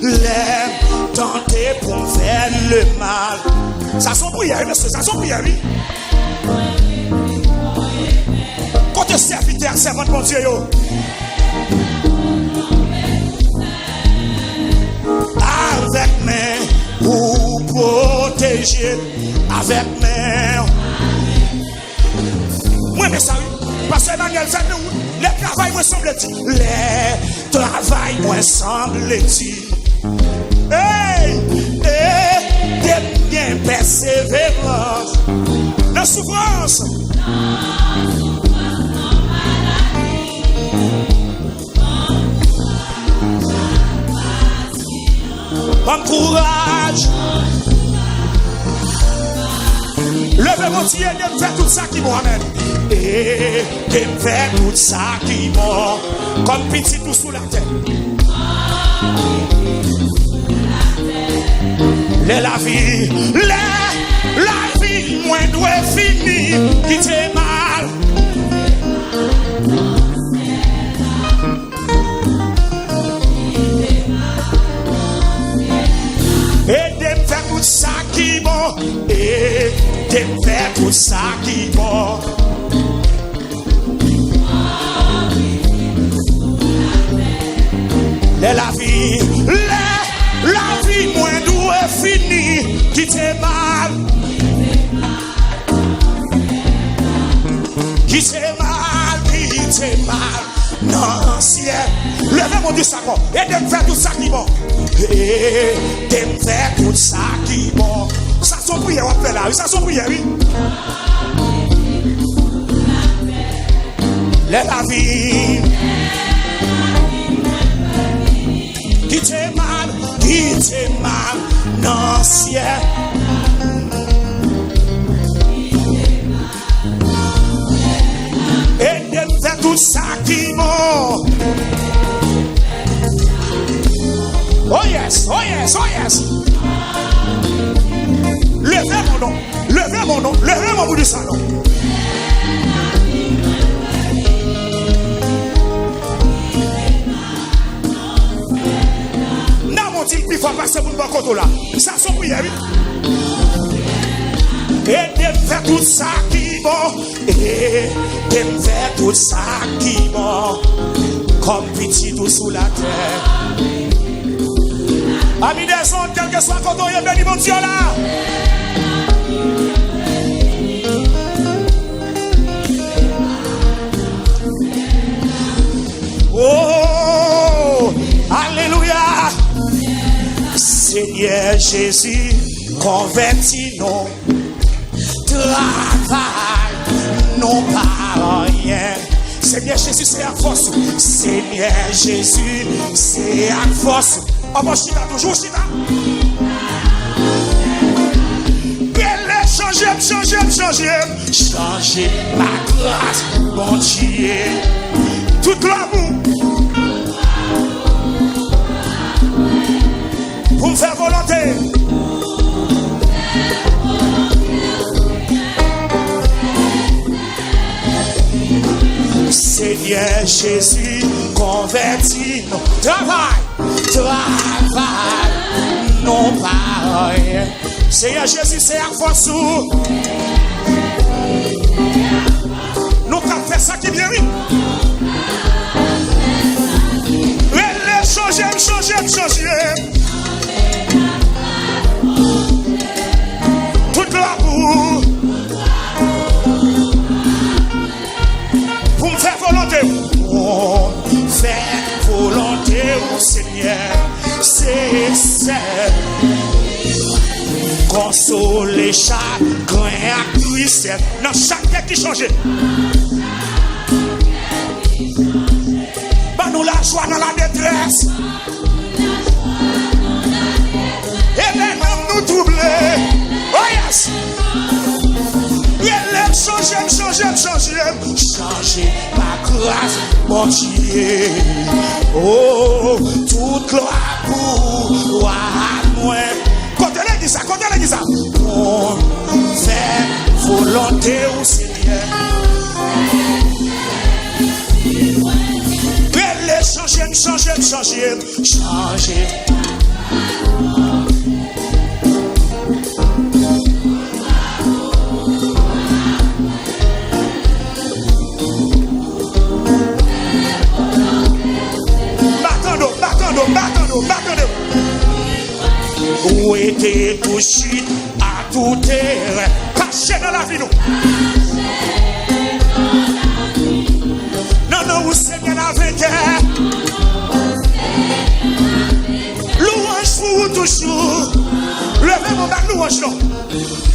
l'aime tenter pour me faire le mal. Ça sont prières, monsieur, ça sont prières, oui. Côté serviteur, servant de mon Dieu, yo. Avec mes pour protéger, avec mes. Moi, mais ça, oui. Parce que Emmanuel fait nous, les travail, moi, semble-t-il. Les travail, moi, semble-t-il. Hey, t'es bien persévérance. La souffrance. Bon courage. Levez mon Dieu et de faire tout ça qui m'amène. Et de faire tout ça qui m'a. Comme petit tout sous la terre. La vie, moins doit finir. Qui t'est mal. Et de faire tout ça qui m'a. Et de faire tout ça qui m'a. La vie, moins doit finir. Qui t'est mal. Qui t'est mal, qui t'est mal. Non, ciel. Levez mon Dieu, ça va. Et de faire tout ça qui va. Et de faire tout ça qui va. Ça sont prières, on fait là. Ça sont prières, oui. La vie. Qui t'est mal, non, ciel. Et de faire tout ça qui m'a. Oh yes, oh yes, oh yes. Levez mon nom, levez mon nom, levez mon bout du salon. Il faut passer pour le côté là. Ça sont prières. Et de faire tout ça qui va. Et de faire tout ça qui va. Comme petit tout sous la terre. Amis des ondes, quel que soit quand on est béni, mon Dieu là. Oh, alléluia. Seigneur Jésus, convertis-nous, travail, non pas rien. Seigneur Jésus, c'est à force. Seigneur Jésus, c'est à force. Oh mon chita, toujours chita. Changer ma grâce, mon Dieu. Tout l'amour. Pour me faire volonté. Seigneur Jésus, convertis nous. Travail, non pas rien. Seigneur Jésus, c'est à force. Nous avons fait ça qui vient, oui. Changer. Toute l'amour pour me faire volonté. Pour faire volonté au Seigneur, c'est celle. Consoler chagrin à tristesse. Dans chaque tête qui change. Bah nous la joie dans la détresse. Et maintenant nous troubler. Oh yes. Changer ma grâce, mon Dieu. Oh, toute gloire pour moi. Quand elle dit ça. Pour faire volonté au Seigneur. Changer. Où était touché à tout terre, caché dans la vie nous. Non, non, vous Seigneur la vainqueur. Louange pour vous toujours. Levez mon bac louange non.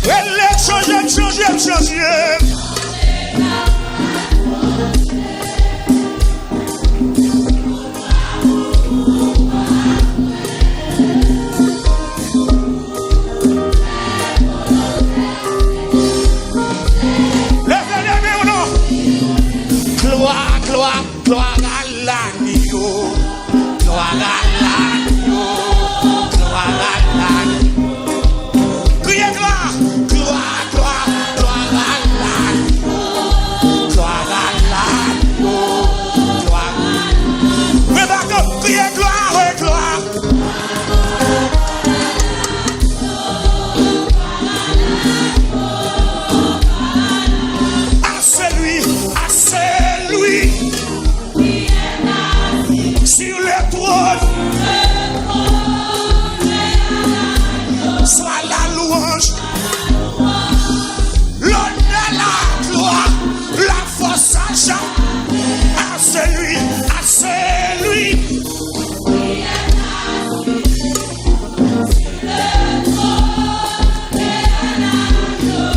Elle change. Gloire à l'agneau, gloire à l'agneau, gloire à l'agneau. Criez gloire, gloire à l'agneau, gloire à l'agneau, gloire. Mais d'accord, criez gloire. À celui. Sur le trône, soit la louange, l'honneur, la gloire, la force à celui.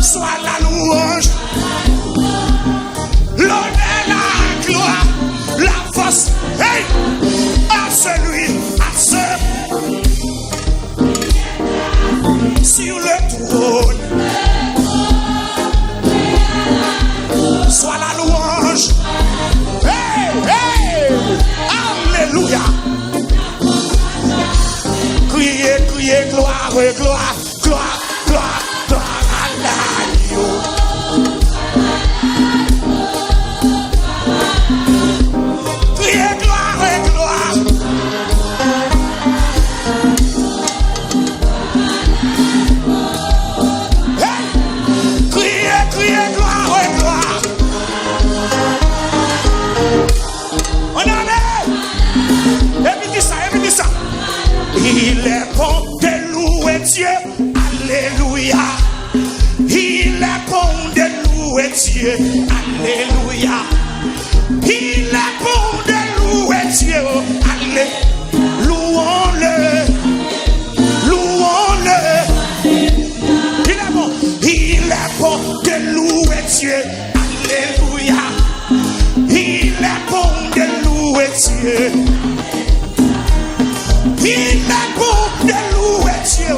Soit la louange, l'honneur, la gloire, la force. Hey! À celui, sur le trône, soit la louange. Hey! Alléluia! Criez, gloire à l'agneau. Il est bon de louer Dieu, alléluia. Il est bon de louer Dieu, alléluia. Il est bon de louer Dieu, alléluia. Louons-le. Il est bon de louer Dieu, alléluia. Il est bon de louer Dieu. Il est bon de louer Dieu.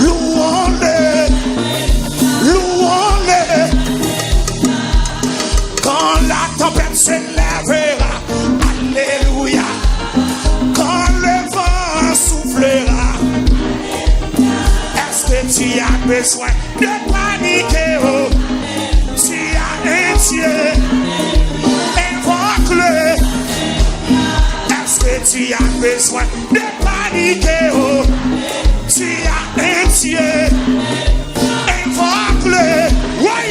Louons-le. Quand la tempête s'élèvera, alléluia. Quand le vent soufflera, est-ce que tu as besoin de paniquer? Oh, tu as un Dieu, invoque-le. Est-ce que tu as besoin de paniquer? Oh, tu as un Dieu, invoque-le. Oui.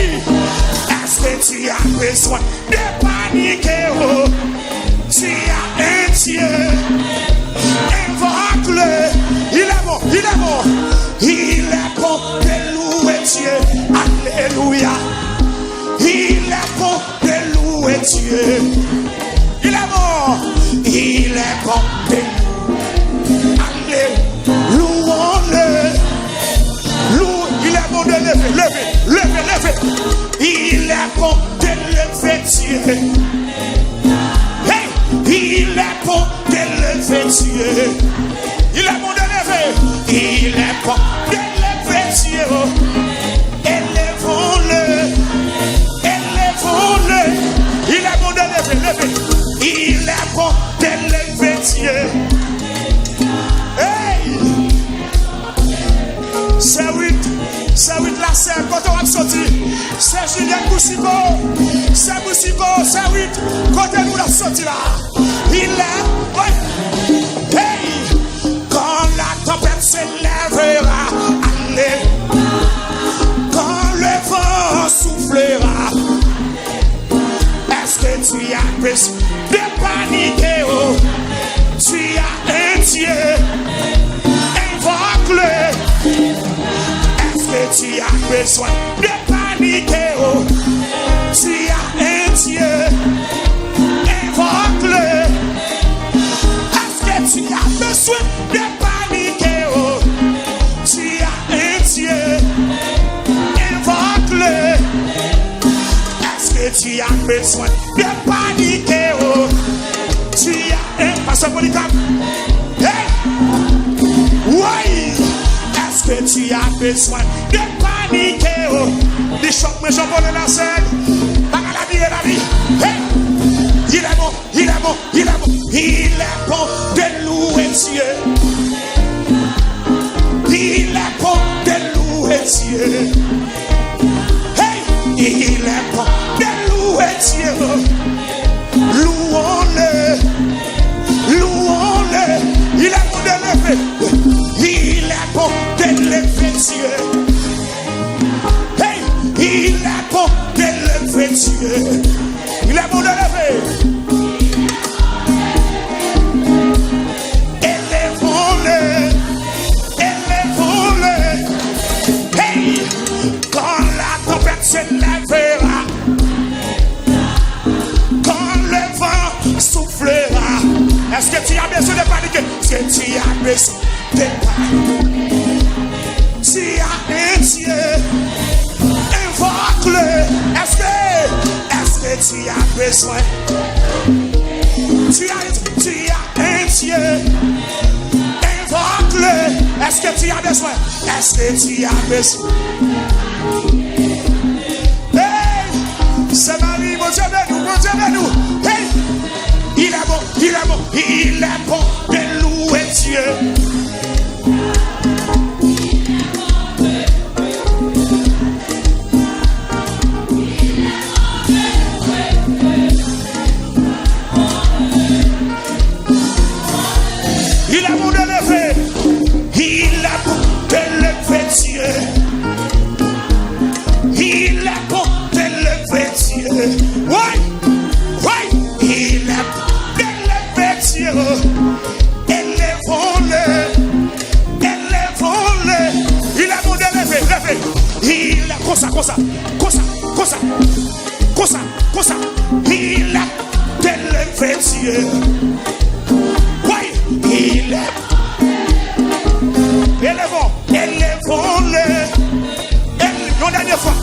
Est-ce que tu as besoin de paniquer? Oh, tu as un Dieu, invoque-le. Il est bon. Il est bon de louer Dieu. Alléluia. Il est bon de louer Dieu. Il est bon. Il est bon de louer. Alléluia. Louons-le. Il est bon de lever. Il est bon de lever Dieu. Hey, il est bon de lever Dieu. Il est bon de lever. Il est bon de lever Dieu. Élevons-le. Il est bon de lever. Il est bon de lever Dieu. Hey! C'est 8 là, c'est quand on va sortir. C'est Julien Boussibo. C'est 8 quand on va sortir là. Il est. Ouais. Hey! Quand la tempête s'élèvera, allez. Quand le vent soufflera, est-ce que tu as besoin de paniquer? Oh, tu as besoin de paniquer, oh. Tu as un Dieu, invoque-le. Est-ce que tu as besoin de paniquer, oh? Tu as un Dieu, invoque-le. Est-ce que tu as besoin de paniquer, oh? Tu as un pasteur Polycarpe. Hey! Oui! Est-ce que tu as besoin de paniquer, oh? Les chocs, mais j'en vois la scène. La vie. Hey! Il est bon, il est bon, il est bon. Il est bon de louer Dieu. Il est bon de louer Dieu. Hey! Il est bon de louer Dieu. Louons-le. Louons-le. Il est bon de lever. Il est bon de lever Dieu. Hey! Il est bon de lever Dieu. Il est bon de lever. Élevons-le. Élevons-le. Hey! Quand la tempête s'élèvera, quand le vent soufflera, est-ce que tu as besoin de paniquer? Est-ce que tu as besoin de paniquer? Tu as un Dieu, invoque-le. Est-ce que tu as besoin? Tu as un Dieu, invoque-le. Est-ce que tu as besoin? Est-ce que tu as besoin? Hey! C'est Marie, mon Dieu de nous, mon Dieu de nous. Hey! Il est bon, il est bon, il est bon de louer Dieu. Il est bon de lever. Il est bon de lever Dieu. Il est bon de lever Dieu. Oui, oui, il est bon de lever Dieu. Élevons-le. Élevons-le. Il est bon de lever, lever. Il est comme ça. Il est de lever Dieu. Oui, il est. Élevons-le. Une dernière fois.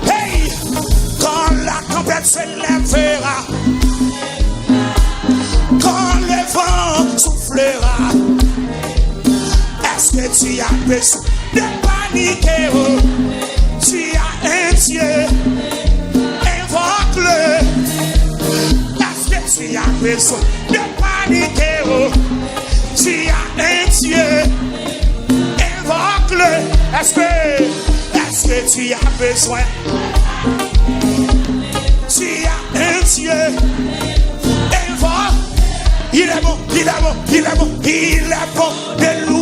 Hey, quand la tempête s'élèvera, quand le vent soufflera, est-ce que tu as besoin de paniquer, oh? Tu as un Dieu, invoque-le. Est-ce que tu as besoin de paniquer, oh? Tu as un Dieu, invoque-le. Est-ce que tu as besoin? Tu as un Dieu, invoque. Il est bon, il est bon, il est bon, il est bon de louer.